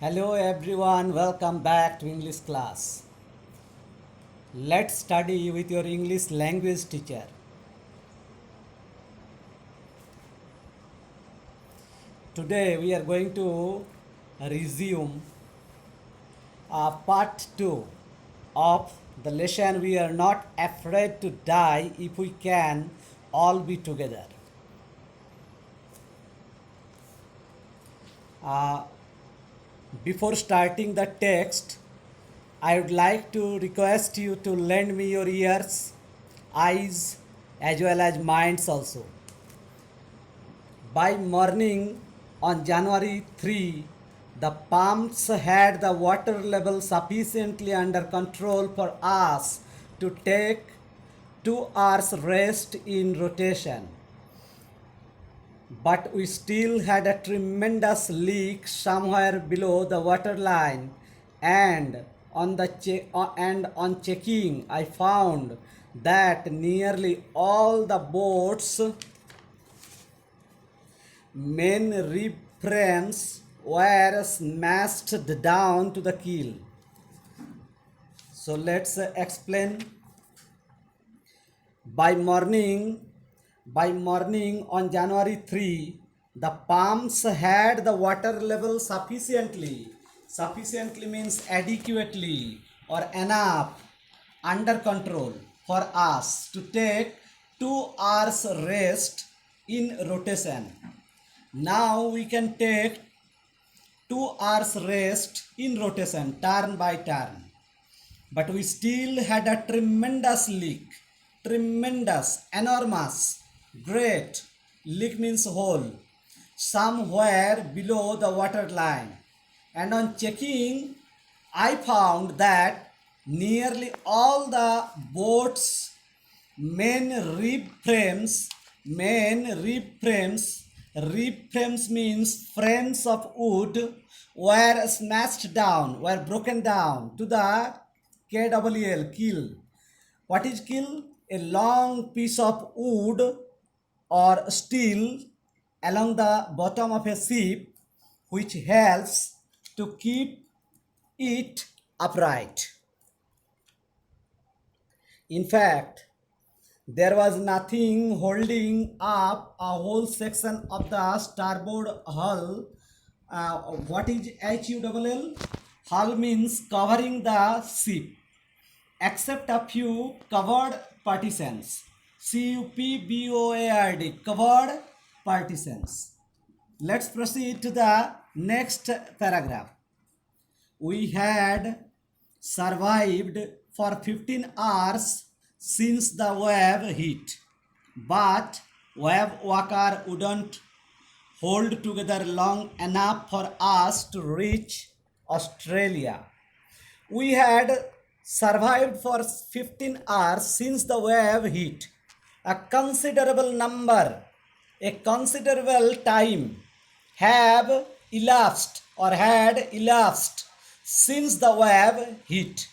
Hello everyone, welcome back to English class. Let's study with your English language teacher. Today we are going to resume part 2 of the lesson We Are Not Afraid to Die If We Can All Be Together. Uh, Before starting the text, I would like to request you to lend me your ears, eyes, as well as minds also. By morning on January 3, the pumps had the water level sufficiently under control for us to take 2 hours rest in rotation. But we still had a tremendous leak somewhere below the water line, and on checking I found that nearly all the boats main rib frames were smashed down to the keel. So let's explain. By morning, by morning on January 3, the pumps had the water level sufficiently. Sufficiently means adequately or enough under control for us to take 2 hours rest in rotation. Now we can take 2 hours rest in rotation, turn by turn. But we still had a tremendous leak. Tremendous, enormous, great. Leak means hole. Somewhere below the water line. And on checking, I found that nearly all the boats main rib frames means frames of wood were smashed down, were broken down to the KWL, keel. What is keel? A long piece of wood or steel along the bottom of a ship which helps to keep it upright. In fact, there was nothing holding up a whole section of the starboard hull. What is HULL? Hull means covering the ship, except a few covered partitions. CUPBOARD, covered partitions. Let's proceed to the next paragraph. We had survived for 15 hours since the wave hit, but wave walker wouldn't hold together long enough for us to reach Australia. We had survived for 15 hours since the wave hit. A considerable number, a considerable time have elapsed or had elapsed since the wave hit.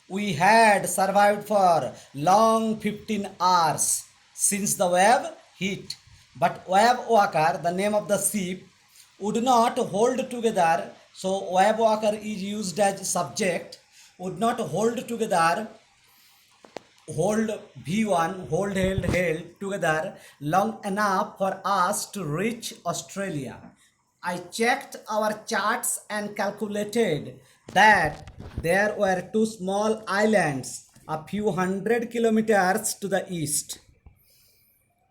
We had survived for long 15 hours since the wave hit. But wave walker, the name of the ship, would not hold together. So wave walker is used as subject, would not hold together, hold V1, hold, held together long enough for us to reach Australia. I checked our charts and calculated that there were two small islands a few hundred kilometers to the east.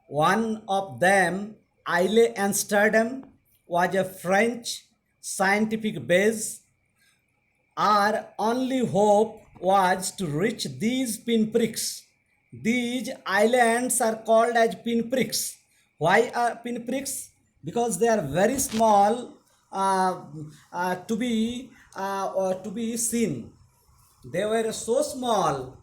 One of them, Isle Amsterdam, was a French scientific base. Our only hope was to reach these pinpricks. These islands are called as pinpricks. Why are pinpricks? Because they are very small to be seen. They were so small,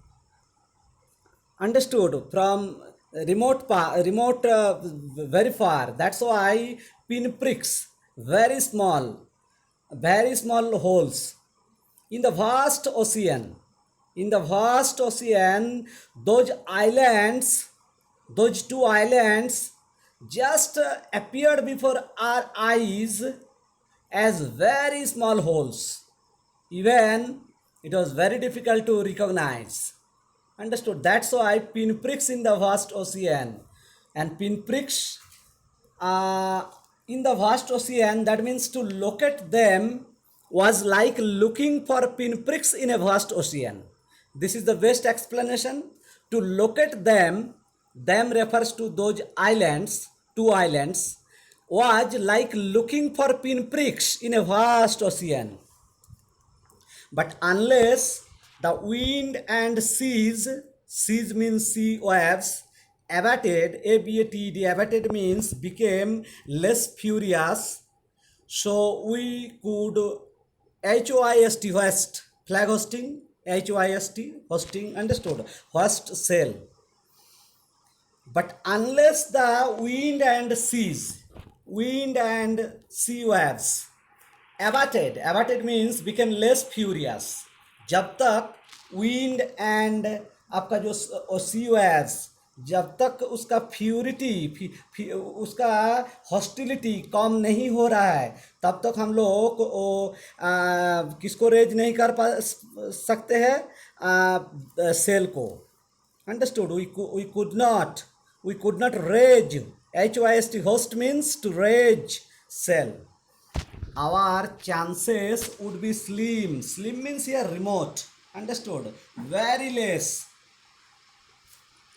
understood from remote very far. That's why pinpricks, very small holes in the vast ocean. In the vast ocean, those islands, those two islands just appeared before our eyes as very small holes. Even it was very difficult to recognize. Understood? That's why pinpricks in the vast ocean. And pinpricks uh, in the vast ocean, that means to locate them was like looking for pinpricks in a vast ocean. This is the best explanation. To locate them refers to those islands, two islands, was like looking for pinpricks in a vast ocean. But unless the wind and seas means sea waves, abated, abated, abated means became less furious, so we could HOIST, hoist, flag hosting, HOIST, hosting, understood, hoist sail. But unless the wind and sea waves abated means became less furious. जब तक wind and आपका जो सी waves, जब तक उसका फ्यूरिटी उसका hostility कम नहीं हो रहा है, तब तक हम लोग किसको रेज नहीं कर पा सकते हैं, सेल को. Understood? We could not rage. HYST, host means to rage cell. Our chances would be slim. Slim means here remote. Understood? Very less.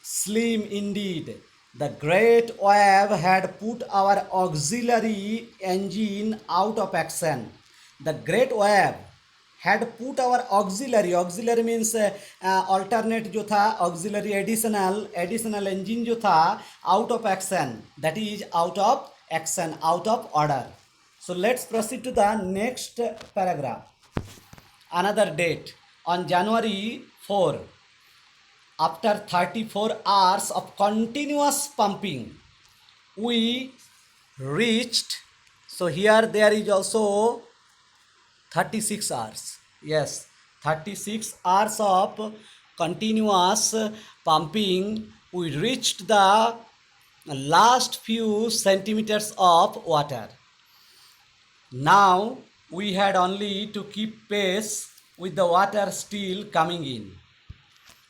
Slim indeed. The great wave had put our auxiliary engine out of action. The great wave had put our auxiliary means alternate जो था, auxiliary additional engine जो था, out of action, that is out of action, out of order. So let's proceed to the next paragraph. Another date on January 4, after 34 hours of continuous pumping, we reached, so here there is also 36 hours. Yes, 36 hours of continuous pumping, we reached the last few centimeters of water. Now we had only to keep pace with the water still coming in.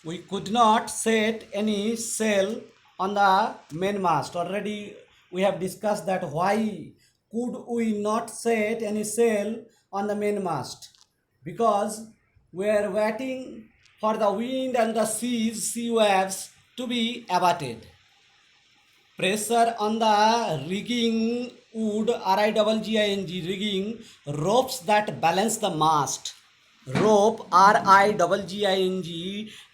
We could not set any sail on the mainmast. Already we have discussed that why could we not set any sail on the mainmast, because we are waiting for the wind and the sea waves to be abated. Pressure on the rigging wood, RIGGING, rigging, ropes that balance the mast. Rope, RIGGING,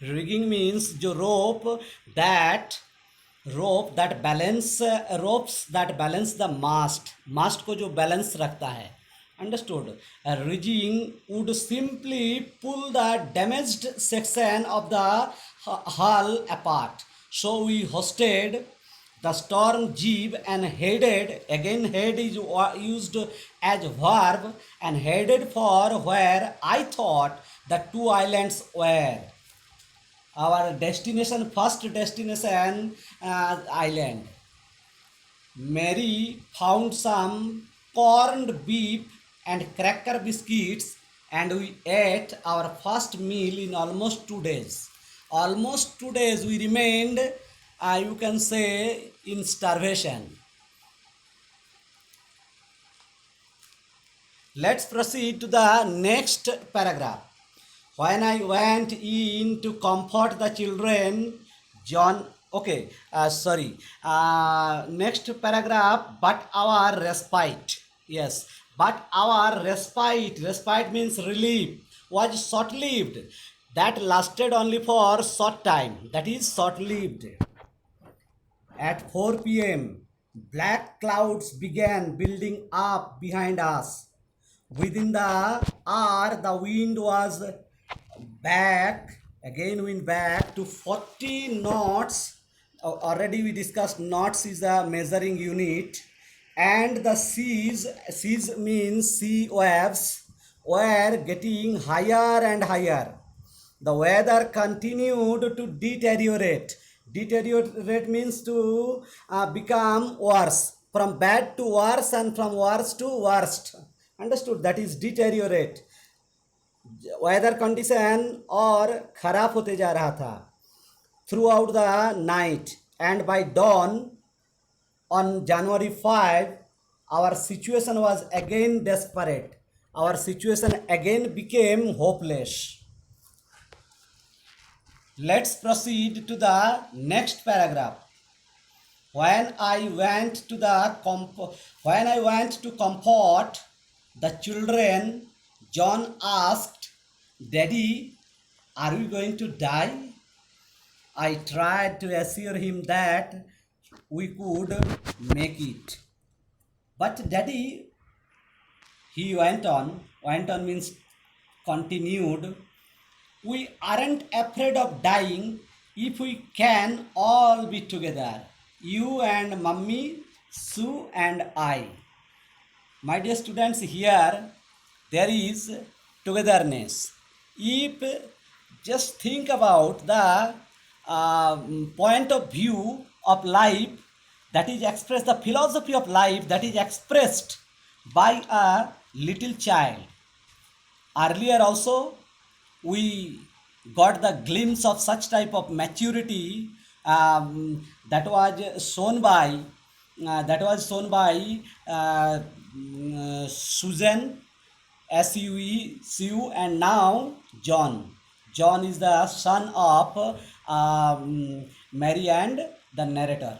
rigging means जो ropes that balance the mast को जो balance रखता है. Understood? A rigging would simply pull the damaged section of the hull apart. So we hoisted the storm jib and headed, again head is used as verb, and headed for where I thought the two islands were. Our destination, first destination island. Mary found some corned beef and cracker biscuits, and we ate our first meal in almost 2 days. Almost 2 days we remained, you can say, in starvation. Let's proceed to the next paragraph. When I went in to comfort the children, John, okay, next paragraph, but our respite, yes, but our respite means relief, was short-lived. That lasted only for short time, that is short-lived. At 4 p.m., black clouds began building up behind us. Within the hour, the wind was wind back to 40 knots. Already we discussed knots is a measuring unit. And the seas means sea waves, were getting higher and higher. The weather continued to deteriorate. Deteriorate means to become worse, from bad to worse and from worse to worst. understood, that is deteriorate, weather condition और खराब होते जा रहा था throughout the night, and by dawn on January 5 our situation was again desperate, our situation again became hopeless. Let's proceed to the next paragraph. When I went to comfort the children, John asked, "Daddy, are we going to die?" I tried to assure him that we could make it. "But Daddy," he went on means continued, "we aren't afraid of dying if we can all be together. You and Mummy, Sue and I." My dear students, here there is togetherness. If just think about the point of view of life that is expressed, the philosophy of life that is expressed by a little child. Earlier also we got the glimpse of such type of maturity that was shown by Susan, Sue, and now John. John is the son of Mary and the narrator.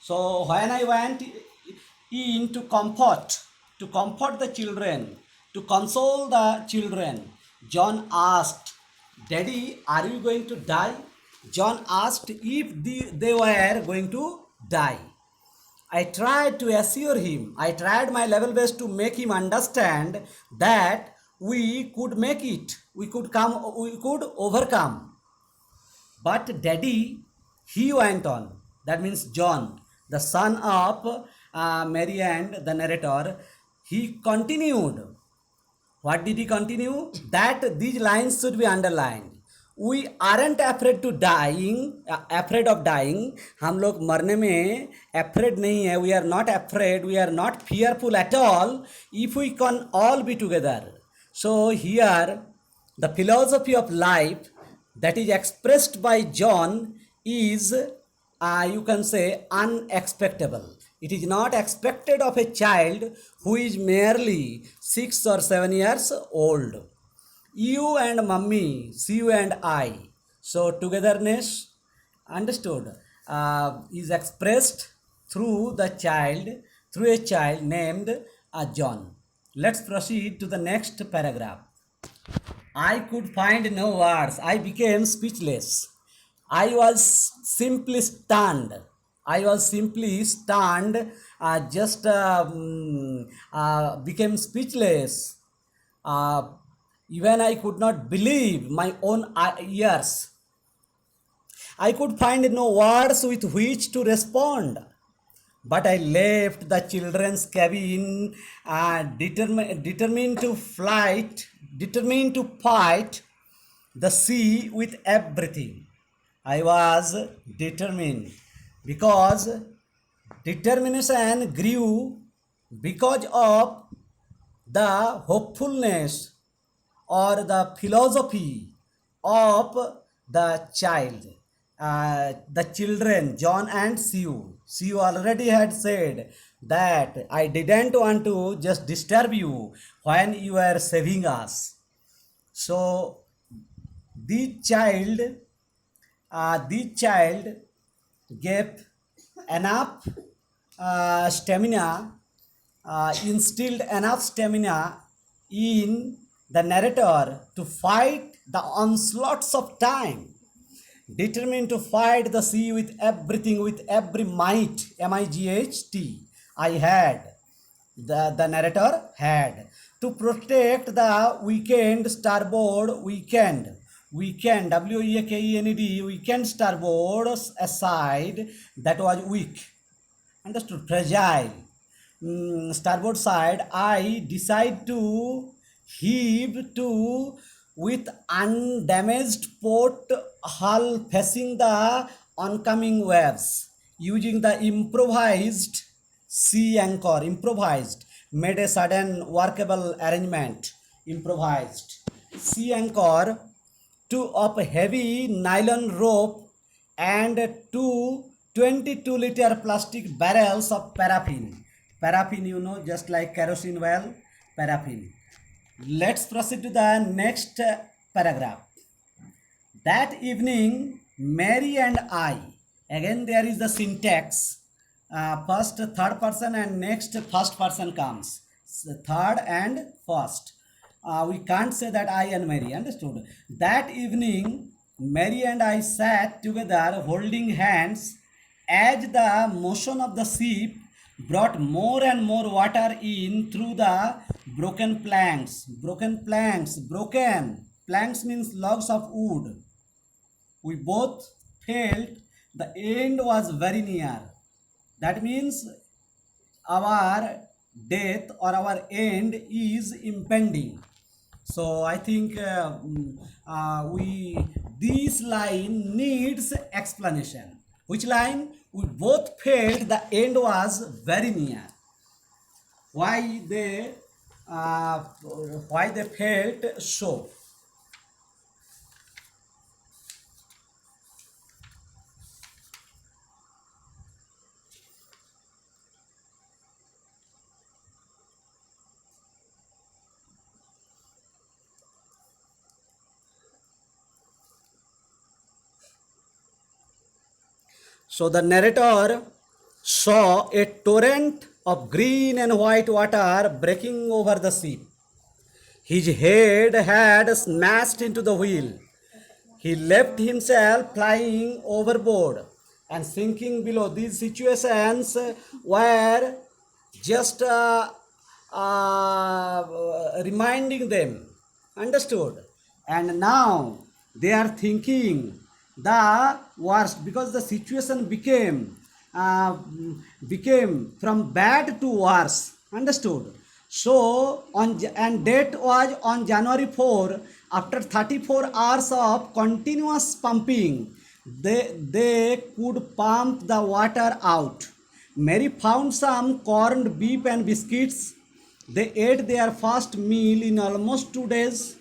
So when I went in to comfort the children, to console the children, John asked, "Daddy, are you going to die?" John asked if they were going to die. I tried to assure him, I tried my level best to make him understand that we could make it, we could overcome. "But Daddy," he went on, that means John, the son of Mary and the narrator, he continued. What did he continue? That these lines should be underlined. "We aren't afraid of dying. हम लोग मरने में afraid नहीं है. We are not afraid. We are not fearful at all if we can all be together." So here the philosophy of life that is expressed by John is you can say unexpectable. It is not expected of a child who is merely 6 or 7 years old. You and Mummy, Sue and I. So togetherness, understood, is expressed through a child named John. Let's proceed to the next paragraph. I could find no words. I became speechless. I was simply stunned. Became speechless. Even I could not believe my own ears. I could find no words with which to respond. But I left the children's cabin determined to fight the sea with everything. I was determined because determination grew because of the hopefulness or the philosophy of the children, John and Sue. Sue already had said that I didn't want to just disturb you when you were saving us. So the child gave enough stamina, instilled enough stamina in the narrator to fight the onslaughts of time, determined to fight the sea with everything, with every might, might, I had, the narrator had, to protect the weekend starboard, weekend, WEAKEND, weekend starboard side that was weak, understood, fragile. Starboard side, I decide to heave to with undamaged port hull facing the oncoming waves, using the improvised sea anchor, improvised made a sudden workable arrangement, improvised sea anchor, two of heavy nylon rope, and two 22-liter plastic barrels of paraffin. Paraffin, you know, just like kerosene oil, paraffin. Let's proceed to the next paragraph. That evening, Mary and I, again there is the syntax, first third person and next first person comes. So third and first. We can't say that I and Mary, understood? That evening, Mary and I sat together holding hands as the motion of the ship brought more and more water in through the broken planks. Broken planks, broken. Planks means logs of wood. We both felt the end was very near. That means our death or our end is impending. So I think we this line needs explanation. Which line? We both felt the end was very near. Why they uh, why they felt so? So the narrator saw a torrent of green and white water breaking over the ship. His head had smashed into the wheel. He left himself flying overboard and sinking below. These situations were just reminding them, understood? And now they are thinking the worst because the situation uh, became from bad to worse, understood? So and that was on January 4. After 34 hours of continuous pumping, they could pump the water out. Mary found some corned beef and biscuits. They ate their first meal in almost 2 days,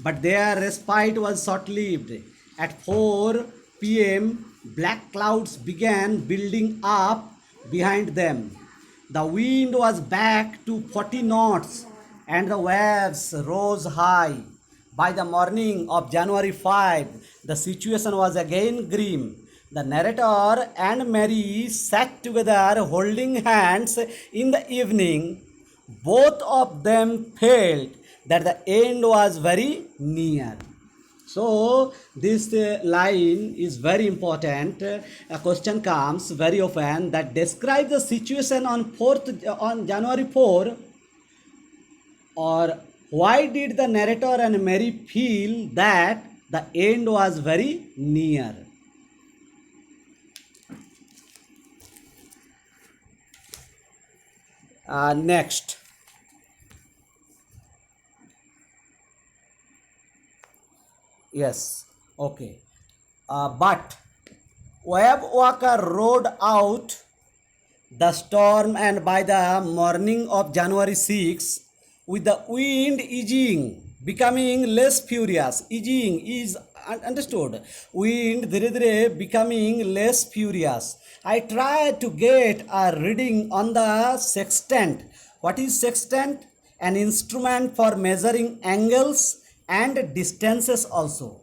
but their respite was short lived. At 4 p.m., black clouds began building up behind them. The wind was back to 40 knots and the waves rose high. By the morning of January 5, the situation was again grim. The narrator and Mary sat together holding hands in the evening. Both of them felt that the end was very near. So this line is very important. A question comes very often that describe the situation on January 4, or why did the narrator and Mary feel that the end was very near? Next. Yes, okay. But Webb Walker rode out the storm, and by the morning of January 6, with the wind easing, becoming less furious. Easing is understood. Wind dhire dhire becoming less furious. I tried to get a reading on the sextant. What is sextant? An instrument for measuring angles and distances also.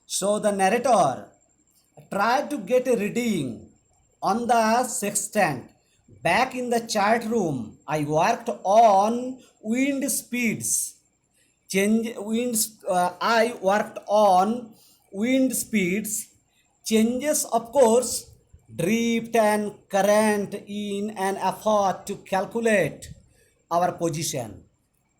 So the narrator tried to get a reading on the sextant. Back in the chart room, I worked on wind speeds. I worked on wind speeds. Changes, of course, drift and current in an effort to calculate our position.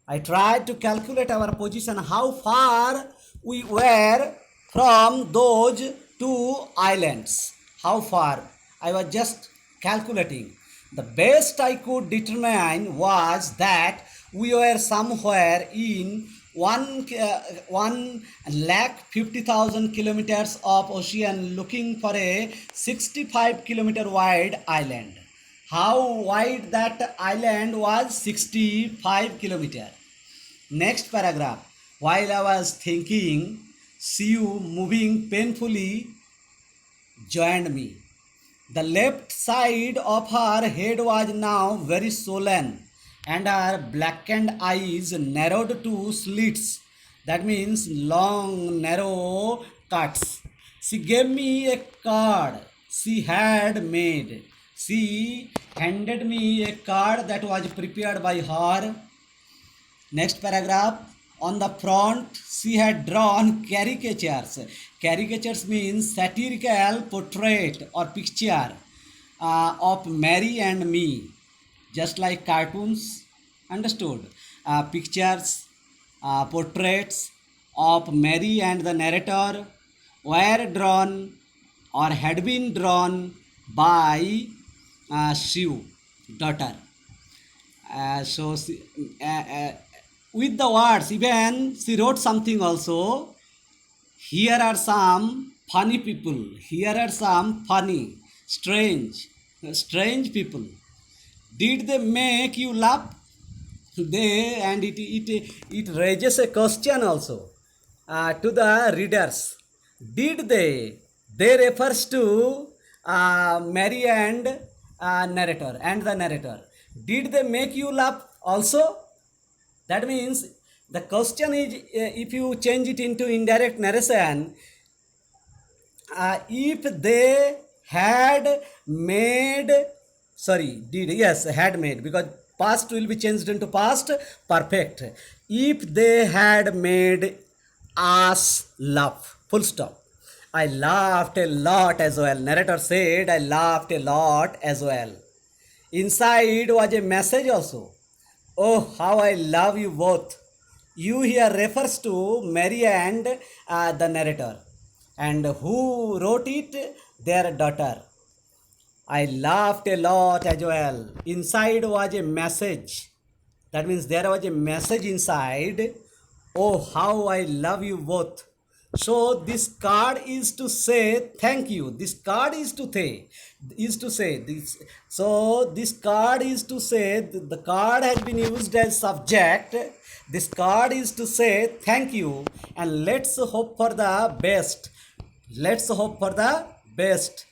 I tried to calculate our position, how far we were from those two islands. How far? I was just calculating. The best I could determine was that we were somewhere in 1,50,000 kilometers of ocean looking for a 65 kilometer wide island. how wide that island was. 65 kilometer. Next paragraph. While I was thinking, Siu moving painfully joined me. The left side of her head was now very swollen, and her blackened eyes narrowed to slits. That means long, narrow cuts. She gave me a card she had made. She handed me a card that was prepared by her. Next paragraph. On the front, she had drawn caricatures. Caricatures means satirical portrait or picture of Mary and me, just like cartoons. Understood? Pictures, portraits of Mary and the narrator were drawn or had been drawn by Shiv, daughter. So uh, uh, with the words, even she wrote something also. Here are some funny people. Here are some funny, strange people. Did they make you laugh? They, and it raises a question also to the readers. Did they? They refers to Mary and narrator and the narrator. Did they make you laugh also? That means the question is, if you change it into indirect narration, if they had made, sorry, did, yes, had made, because past will be changed into past perfect. If they had made us laugh, full stop. I laughed a lot as well. Narrator said, I laughed a lot as well. Inside was a message also. Oh, how I love you both. You here refers to Mary and the narrator. And who wrote it? Their daughter. I laughed a lot as well. Inside was a message. That means there was a message inside. Oh, how I love you both. So this card is to say thank you. This card is to say this. So this card is to say the card has been used as subject. This card is to say thank you, and let's hope for the best. Let's hope for the best.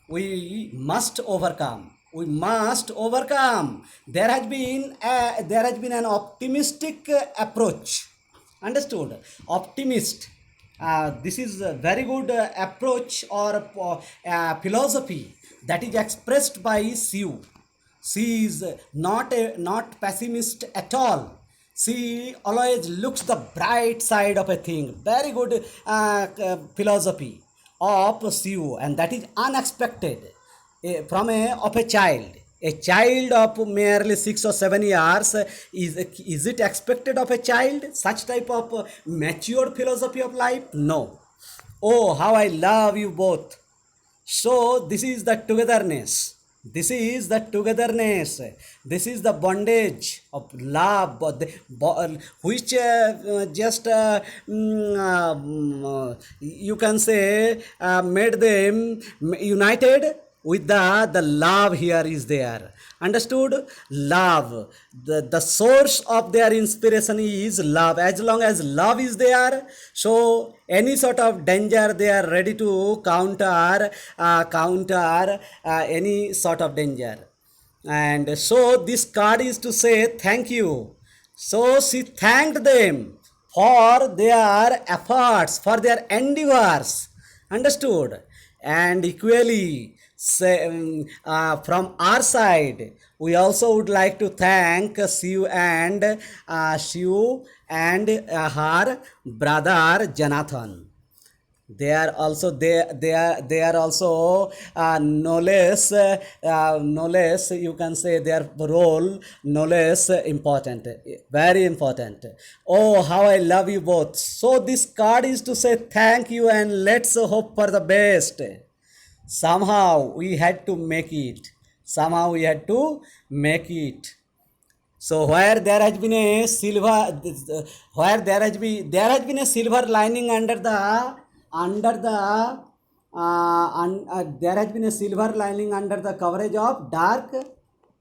We must overcome. We must overcome. There has been an optimistic approach. Understood? Optimist. This is a very good approach or philosophy that is expressed by Siu. She is not pessimist at all. She always looks the bright side of a thing. Very good philosophy of Siu, and that is unexpected from a child. A child of merely 6 or 7 years, is it expected of a child such type of mature philosophy of life? No. Oh, how I love you both. So this is the togetherness. This is the togetherness. This is the bondage of love, which just you can say made them united with the love here is there. Understood? Love. The source of their inspiration is love. As long as love is there, so any sort of danger they are ready to counter any sort of danger. And so this card is to say thank you. So she thanked them for their efforts, for their endeavors. Understood? And equally, from our side, we also would like to thank Shiv and her brother Jonathan. They are also no less you can say their role no less important, very important. Oh, how I love you both. So this card is to say thank you, and let's hope for the best. Somehow we had to make it. So where there has been a silver lining under the and there has been a silver lining under the coverage of dark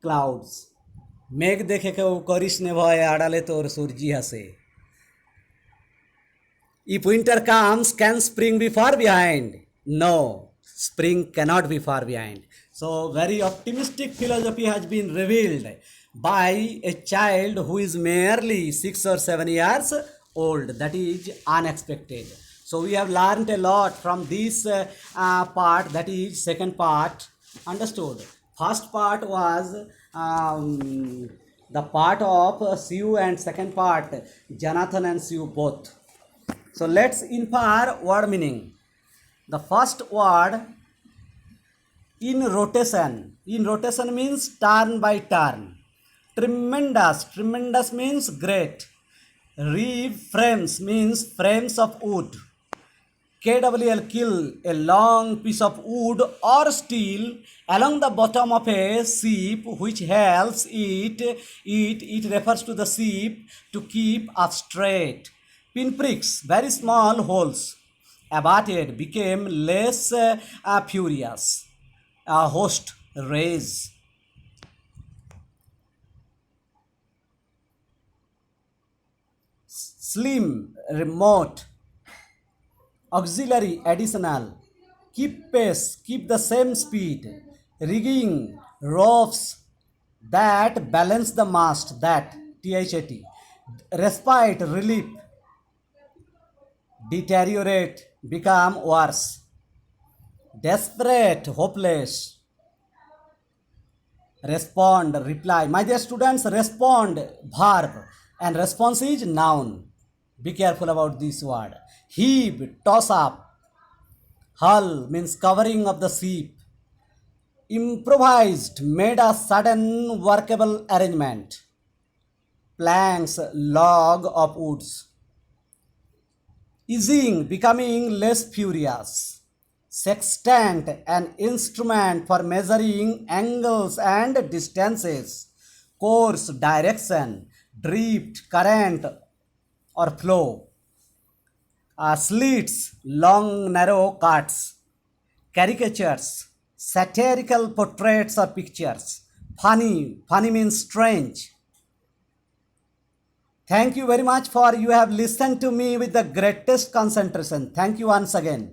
clouds. মেঘ দেখে কেউ করিস নে ভয়, আড়ালে তোর সূর্যি হাসে. If winter comes, can spring be far behind? No, spring cannot be far behind. So, very optimistic philosophy has been revealed by a child who is merely 6 or 7 years old. That is unexpected. So, we have learned a lot from this part, that is second part. Understood? First part was the part of Sue, and second part Jonathan and Sue both. So let's infer word meaning. The first word, in rotation. In rotation means turn by turn. Tremendous. Tremendous means great. Reeve frames means frames of wood. KWL, kill, a long piece of wood or steel along the bottom of a ship which helps it refers to the ship to keep up straight. Pinpricks, very small holes. Abated, became less furious. A host, raise. Slim, remote. Auxiliary, additional. Keep pace, keep the same speed. Rigging, ropes that balance the mast, that, THAT. Respite, relief. Deteriorate, become worse. Desperate, hopeless. Respond, reply. My dear students, respond, verb, and response is noun. Be careful about this word. Heave, toss up. Hull means covering of the ship. Improvised, made a sudden workable arrangement. Planks, log of woods. Easing, becoming less furious. Sextant, an instrument for measuring angles and distances. Course, direction. Drift, current or flow. Slits, long narrow cuts. Caricatures, satirical portraits or pictures. Funny, funny means strange. Thank you very much for you have listened to me with the greatest concentration. Thank you once again.